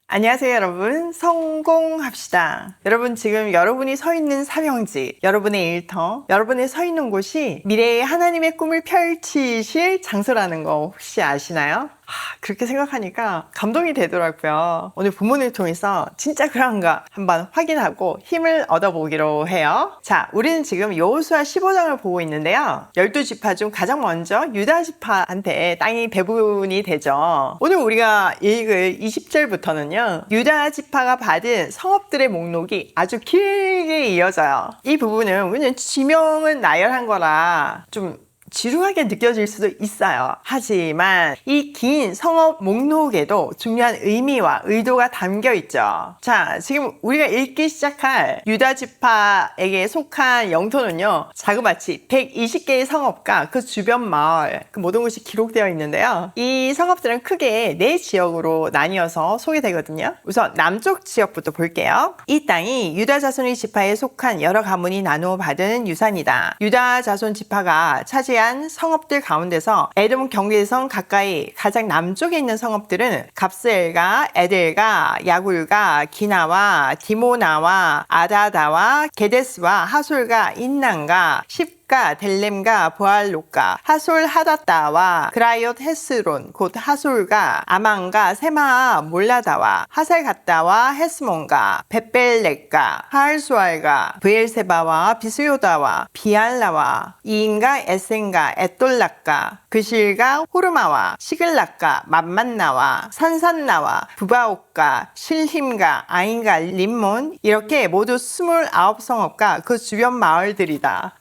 안녕하세요, 여러분. 성공합시다. 여러분, 지금 여러분이 서 있는 사명지, 여러분의 일터, 여러분이 서 있는 곳이 미래의 하나님의 꿈을 펼치실 장소라는 거 혹시 아시나요? 그렇게 생각하니까 감동이 되더라고요. 오늘 본문을 통해서 진짜 그런가 한번 확인하고 힘을 얻어보기로 해요. 자, 우리는 지금 여호수아 15장을 보고 있는데요. 12지파 중 가장 먼저 유다 지파한테 땅이 배분이 되죠. 오늘 우리가 읽을 20절부터는요. 유다 지파가 받은 성읍들의 목록이 아주 길게 이어져요. 이 부분은 그냥 지명은 나열한 거라 좀 지루하게 느껴질 수도 있어요. 하지만 이 긴 성읍 목록에도 중요한 의미와 의도가 담겨 있죠. 자, 지금 우리가 읽기 시작할 유다 지파에게 속한 영토는요, 자그마치 120개의 성읍과 그 주변 마을, 그 모든 것이 기록되어 있는데요. 이 성읍들은 크게 4지역으로 나뉘어서 소개되거든요. 우선 남쪽 지역부터 볼게요. 이 땅이 유다 자손의 지파에 속한 여러 가문이 나누어 받은 유산이다. 유다 자손 지파가 차지한 성읍들 가운데서 에돔 경계선 가까이 가장 남쪽에 있는 성읍들은 갑스엘과 에델과 야굴과 기나와 디모나와 아다다와 게데스와 하솔과 인난과 십가 델렘과 보알롯과 하솔 하다다와 그라이옷 헤스론 곧 하솔과 아만과 세마와 몰라다와 하살갓다와 헤스몬과 벳벨렉과 하알수알과 브엘세바와 비스요다와 비알라와 이인과 에센과 에돌락과 그실과 호르마와 시글락과 맘만나와 산산나와 부바옥과 실힘과 아인과 림몬 이렇게 모두 29성읍과 그 주변 마을들이다.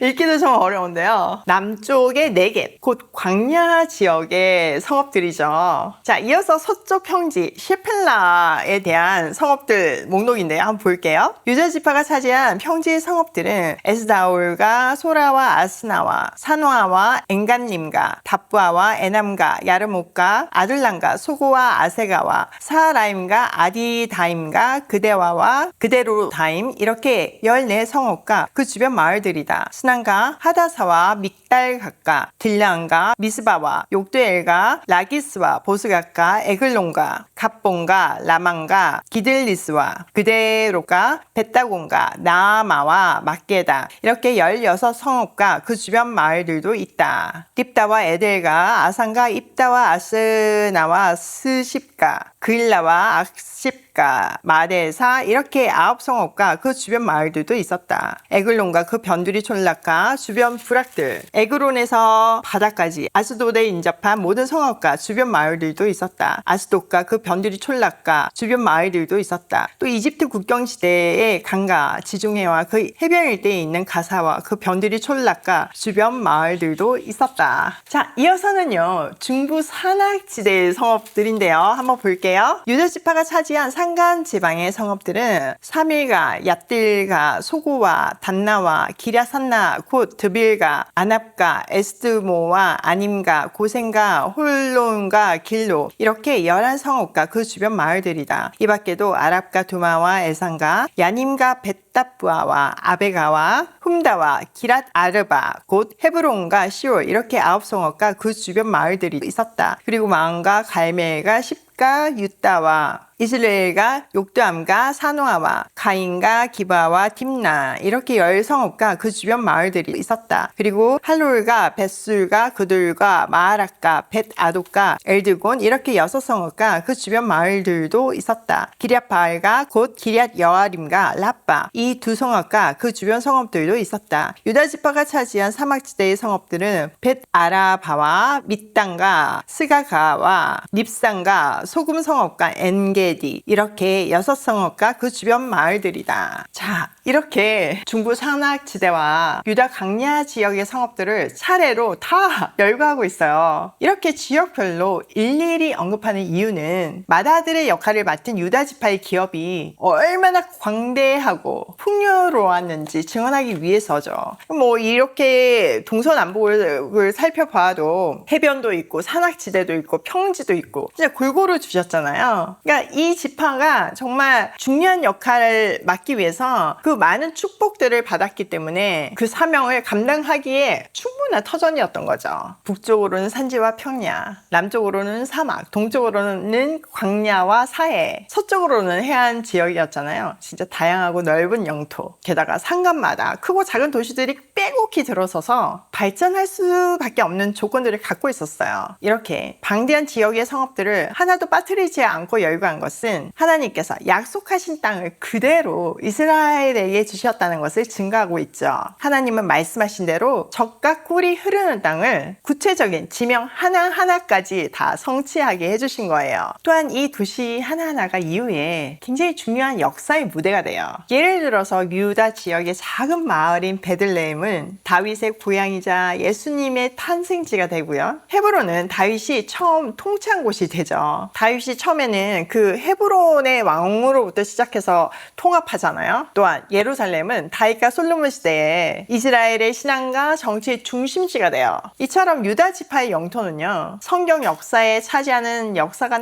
읽기도 좀 어려운데요. 남쪽의 네겝, 곧 광야 지역의 성읍들이죠. 자, 이어서 서쪽 평지 셰펠라에 대한 성읍들 목록인데요. 한번 볼게요. 유다 지파가 차지한 평지의 성읍들은 에스다올과 소라와 아스나와 산화와 엔간림과 답부아와 에남과 야르목과 아둘람과 소고와 아세가와 사라임과 아디다임과 그데와와 그데로다임 이렇게 14성읍과 그 주변 마을들이다. 스난과 하다사와 믹달갓과 딜란과 미스바와 욕드엘과 라기스와 보스갓과 에글론과 갑본과 라만과 기들리스와 그데로가 벳다곤과 나아마와 막게다 이렇게 16성읍과 그 주변 마을들도 있다. 딥다와 에델과 아산과 입다와 아스나와 스십가 그일라와 악십가 마데사 이렇게 9성읍과 그 주변 마을들도 있었다. 에글론과 그 변두리 촌락과 주변 부락들 에그론에서 바다까지 아스돗에 인접한 모든 성읍과 주변 마을들도 있었다. 아스돗과 그 변두리 촌락과 주변 마을들도 있었다. 또 이집트 국경시대의 강가 지중해와 그 해변 일대에 있는 가사와 그 변두리 촌락과 주변 마을들도 있었다. 자, 이어서는요 중부 산악지대의 성읍들인데요. 한번 볼게요. 유다 지파가 차지한 산간 지방의 성읍들은 사밀가, 얏딜가, 소고와 단나와 기랴산나 곧 드빌가, 아납가, 에스드모와 아님가, 고센가, 홀론과 길로 이렇게 11성읍과 그 주변 마을들이다. 이 밖에도 아랍과 두마와 에산가, 야님과 벳답부아와 아베가와 훔다와 기랏 아르바 곧 헤브론과 시올 이렇게 9성읍과 그 주변 마을들이 있었다. 그리고 마은과 갈멜과 십가 유다와 이스라엘과 욕두암과 사노아와 가인과 기바와 tim나 이렇게 10성읍과 그 주변 마을들이 있었다. 그리고 할롤과 벳술과 그들과 마하락과 벳아독과 엘드곤 이렇게 6성읍과 그 주변 마을들도 있었다. 기럇바알과 곧 기럇 여아림과 라빠 이 2성읍과 그 주변 성읍들도 있었다. 유다 지파가 차지한 사막지대의 성읍들은 벳아라바와 밑단과 스가가와 닙산과 소금 성읍과 엔게 이렇게 6성읍과 그 주변 마을들이다. 자, 이렇게 중부 산악지대와 유다 강야 지역의 성읍들을 차례로 다 열거하고 있어요. 이렇게 지역별로 일일이 언급하는 이유는 마다들의 역할을 맡은 유다 지파의 기업이 얼마나 광대하고 풍요로웠는지 증언하기 위해서죠. 뭐 이렇게 동서남북을 살펴봐도 해변도 있고 산악지대도 있고 평지도 있고 진짜 골고루 주셨잖아요. 그러니까 이 지파가 정말 중요한 역할을 맡기 위해서 그 그 많은 축복들을 받았기 때문에 그 사명을 감당하기에 충분한 터전이었던 거죠. 북쪽으로는 산지와 평야, 남쪽으로는 사막, 동쪽으로는 광야와 사해, 서쪽으로는 해안 지역이었잖아요. 진짜 다양하고 넓은 영토, 게다가 산간마다 크고 작은 도시들이 빼곡히 들어서서 발전할 수밖에 없는 조건들을 갖고 있었어요. 이렇게 방대한 지역의 성읍들을 하나도 빠뜨리지 않고 열거한 것은 하나님께서 약속하신 땅을 그대로 이스라엘에게 주셨다는 것을 증거하고 있죠. 하나님은 말씀하신 대로 젖과 꿀이 흐르는 땅을 구체적인 지명 하나하나까지 다 성취하게 해주신 거예요. 또한 이 도시 하나하나가 이후에 굉장히 중요한 역사의 무대가 돼요. 예를 들어서 유다 지역의 작은 마을인 베들레헴은 다윗의 고향이자 예수님의 탄생지가 되고요. 헤브론은 다윗이 처음 통치한 곳이 되죠. 다윗이 처음에는 그 헤브론의 왕으로부터 시작해서 통합하잖아요. 또한 예루살렘은 다윗과 솔로몬 시대에 이스라엘의 신앙과 정치의 중심지가 돼요. 이처럼 유다 지파의 영토는요, 성경 역사에 차지하는 역사가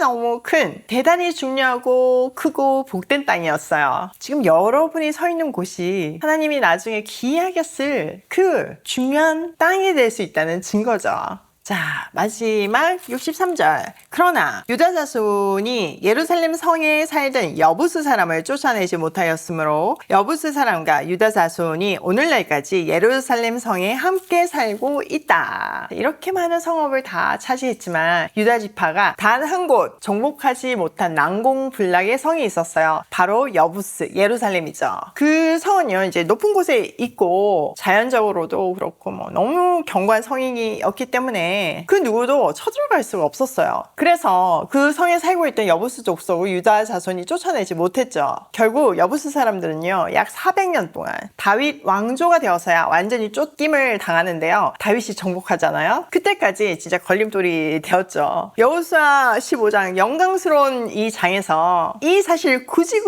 너무 큰, 대단히 중요하고 크고 복된 땅이었어요. 지금 여러분이 서 있는 곳이 하나님이 나중에 귀하게 쓸 그 중요한 땅이 될 수 있다는 증거죠. 자, 마지막 63절. 그러나 유다 자손이 예루살렘 성에 살던 여부스 사람을 쫓아내지 못하였으므로 여부스 사람과 유다 자손이 오늘날까지 예루살렘 성에 함께 살고 있다. 이렇게 많은 성읍을 다 차지했지만 유다 지파가 단 한 곳 정복하지 못한 난공불락의 성이 있었어요. 바로 여부스, 예루살렘이죠. 그 성은요, 이제 높은 곳에 있고 자연적으로도 그렇고 너무 견고한 성이었기 때문에 그 누구도 쳐들어갈 수가 없었어요. 그래서 그 성에 살고 있던 여부스 족속을 유다 자손이 쫓아내지 못했죠. 결국 여부스 사람들은요, 약 400년 동안 다윗 왕조가 되어서야 완전히 쫓김을 당하는데요. 다윗이 정복하잖아요. 그때까지 진짜 걸림돌이 되었죠. 여호수아 15장 영광스러운 이 장에서 이 사실을 굳이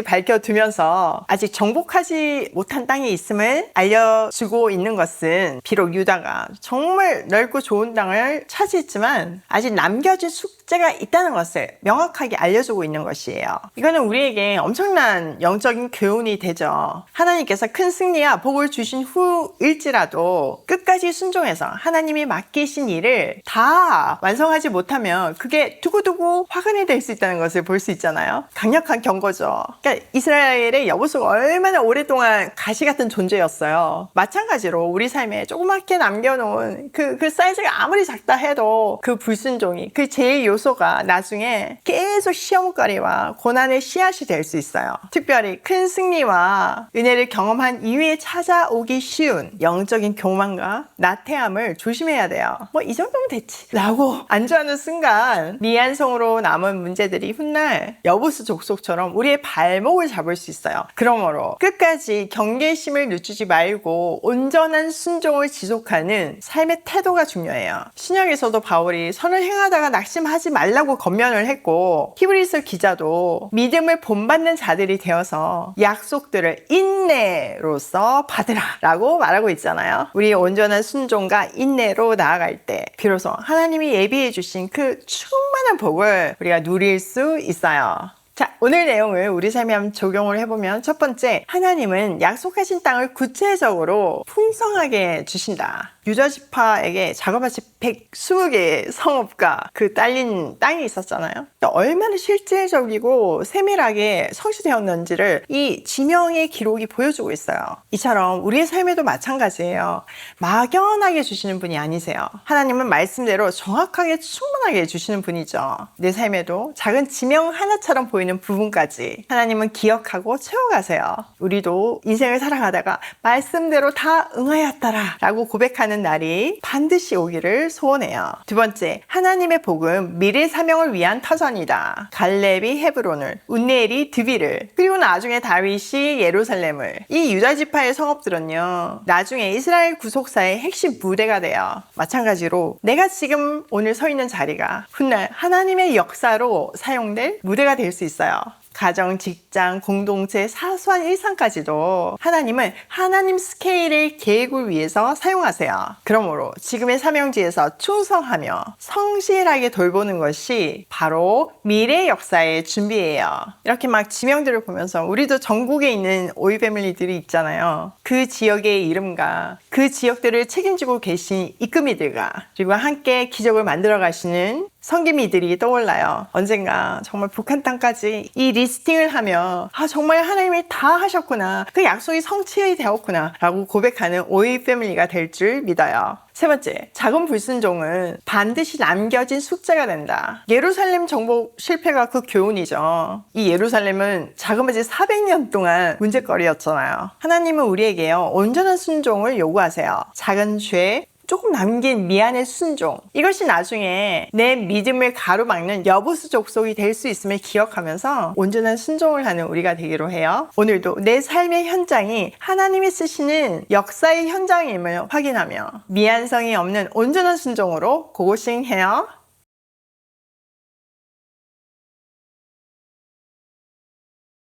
밝혀두면서 아직 정복하지 못한 땅이 있음을 알려주고 있는 것은 비록 유다가 정말 넓고 좋은 땅을 차지했지만 아직 남겨진 숙제가 있다는 것을 명확하게 알려주고 있는 것이에요. 이거는 우리에게 엄청난 영적인 교훈이 되죠. 하나님께서 큰 승리와 복을 주신 후일지라도 끝까지 순종해서 하나님이 맡기신 일을 다 완성하지 못하면 그게 두고두고 화근이 될 수 있다는 것을 볼 수 있잖아요. 강력한 경고죠. 그러니까 이스라엘의 여부수가 얼마나 오랫동안 가시 같은 존재였어요. 마찬가지로 우리 삶에 조그맣게 남겨놓은 그 사이즈가 아무리 작다 해도 그 불순종이, 그 죄의 요소가 나중에 계속 시험거리와 고난의 씨앗이 될 수 있어요. 특별히 큰 승리와 은혜를 경험한 이후에 찾아오기 쉬운 영적인 교만과 나태함을 조심해야 돼요. 이 정도면 됐지 라고 안주하는 순간 미완성으로 남은 문제들이 훗날 여부스 족속처럼 우리의 발목을 잡을 수 있어요. 그러므로 끝까지 경계심을 늦추지 말고 온전한 순종을 지속하는 삶의 태도가 중요해요. 신약에서도 바울이 선을 행하다가 낙심하지 말라고 권면을 했고, 히브리서 기자도 믿음을 본받는 자들이 되어서 약속들을 인내로서 받으라 라고 말하고 있잖아요. 우리의 온전한 순종과 인내로 나아갈 때 비로소 하나님이 예비해 주신 그 충만한 복을 우리가 누릴 수 있어요. 자, 오늘 내용을 우리 삶에 한번 적용을 해보면, 첫 번째, 하나님은 약속하신 땅을 구체적으로 풍성하게 주신다. 유다 지파에게 작업하신 120개의 성읍과 그 딸린 땅이 있었잖아요. 얼마나 실제적이고 세밀하게 성취되었는지를 이 지명의 기록이 보여주고 있어요. 이처럼 우리의 삶에도 마찬가지예요. 막연하게 주시는 분이 아니세요. 하나님은 말씀대로 정확하게 충분하게 주시는 분이죠. 내 삶에도 작은 지명 하나처럼 보이는 부분까지 하나님은 기억하고 채워가세요. 우리도 인생을 살아가다가 말씀대로 다 응하였더라 라고 고백하는 날이 반드시 오기를 소원해요. 두 번째, 하나님의 복은 미래 사명을 위한 터전이다. 갈렙이 헤브론을, 운니엘이 드빌을, 그리고 나중에 다윗이 예루살렘을. 이 유다 지파의 성읍들은요, 나중에 이스라엘 구속사의 핵심 무대가 돼요. 마찬가지로 내가 지금 오늘 서 있는 자리가 훗날 하나님의 역사로 사용될 무대가 될 수 있어요. 가정, 직장, 공동체, 사소한 일상까지도 하나님은 하나님 스케일의 계획을 위해서 사용하세요. 그러므로 지금의 사명지에서 충성하며 성실하게 돌보는 것이 바로 미래 역사의 준비예요. 이렇게 막 지명들을 보면서 우리도 전국에 있는 오이 패밀리들이 있잖아요. 그 지역의 이름과 그 지역들을 책임지고 계신 이끄미들과 그리고 함께 기적을 만들어 가시는 성기미들이 떠올라요. 언젠가 정말 북한 땅까지 이 리스팅을 하며 정말 하나님이 다 하셨구나, 그 약속이 성취되었구나 라고 고백하는 오이 패밀리가 될 줄 믿어요. 세 번째, 작은 불순종은 반드시 남겨진 숙제가 된다. 예루살렘 정복 실패가 그 교훈이죠. 이 예루살렘은 자그마치 400년 동안 문제거리였잖아요. 하나님은 우리에게요, 온전한 순종을 요구하세요. 작은 죄, 조금 남긴 미안의 순종, 이것이 나중에 내 믿음을 가로막는 여부수 족속이 될 수 있음을 기억하면서 온전한 순종을 하는 우리가 되기로 해요. 오늘도 내 삶의 현장이 하나님이 쓰시는 역사의 현장임을 확인하며 미안성이 없는 온전한 순종으로 고고싱해요.